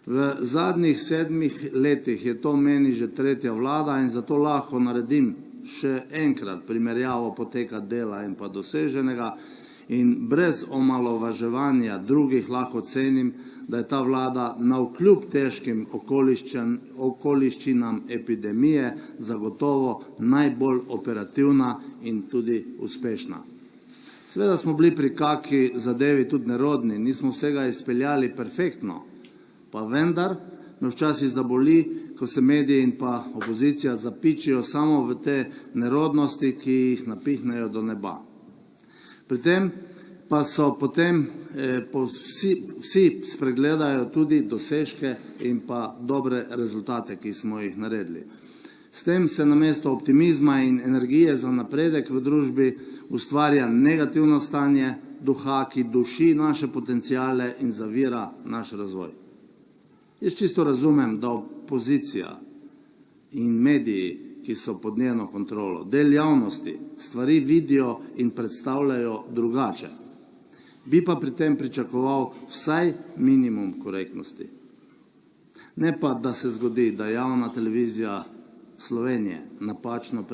V zadnjih 7 letih je to meni že 3. vlada in zato lahko naredim še enkrat primerjavo poteka dela in pa doseženega in brez omalovaževanja drugih lahko cenim, da je ta vlada navkljub težkim okoliščinam epidemije zagotovo najbolj operativna in tudi uspešna. Seveda smo bili pri kaki zadevi tudi nerodni, nismo vsega izpeljali perfektno, pa vendar me včasih zaboli, ko se mediji in pa opozicija zapičijo samo v te nerodnosti, ki jih napihnejo do neba. Pri tem pa so potem vsi spregledajo tudi dosežke in pa dobre rezultate, ki smo jih naredili. S tem se namesto optimizma in energije za napredek v družbi ustvarja negativno stanje duha, ki duši naše potencijale in zavira naš razvoj. Jaz čisto razumem, da opozicija in mediji, ki so pod njeno kontrolo, del javnosti, stvari vidijo in predstavljajo drugače. Bi pa pri tem pričakoval vsaj minimum korektnosti. Ne pa, da se zgodi, da javna televizija Slovenije napačno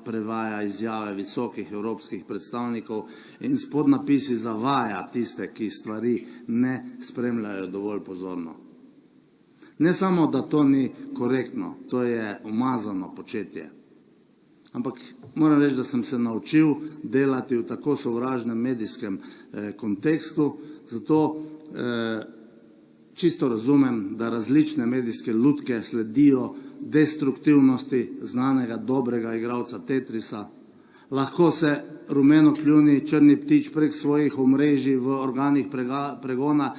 prevaja izjave visokih evropskih predstavnikov in s podnapisi zavaja tiste, ki stvari ne spremljajo dovolj pozorno. Ne samo, da to ni korektno, to je umazano početje. Ampak moram reči, da sem se naučil delati v tako sovražnem medijskem kontekstu, zato čisto razumem, da različne medijske lutke sledijo destruktivnosti znanega dobrega igralca Tetrisa. Lahko se rumenokljuni črni ptič prek svojih omrežij v organih pregona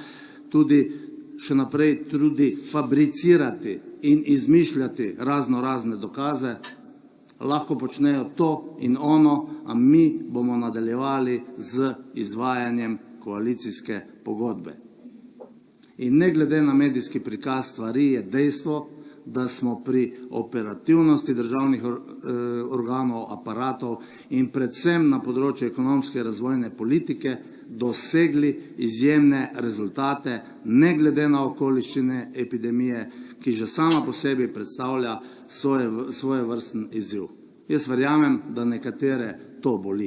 tudi še naprej trudi fabricirati in izmišljati razne dokaze. Lahko počnejo to in ono, a mi bomo nadaljevali z izvajanjem koalicijske pogodbe. In ne glede na medijski prikaz stvari je dejstvo, da smo pri operativnosti državnih organov, aparatov in predvsem na področju ekonomske razvojne politike dosegli izjemne rezultate, ne glede na okoliščine epidemije, ki že sama po sebi predstavlja svojevrsten izziv. Jaz verjamem, da nekatere to boli.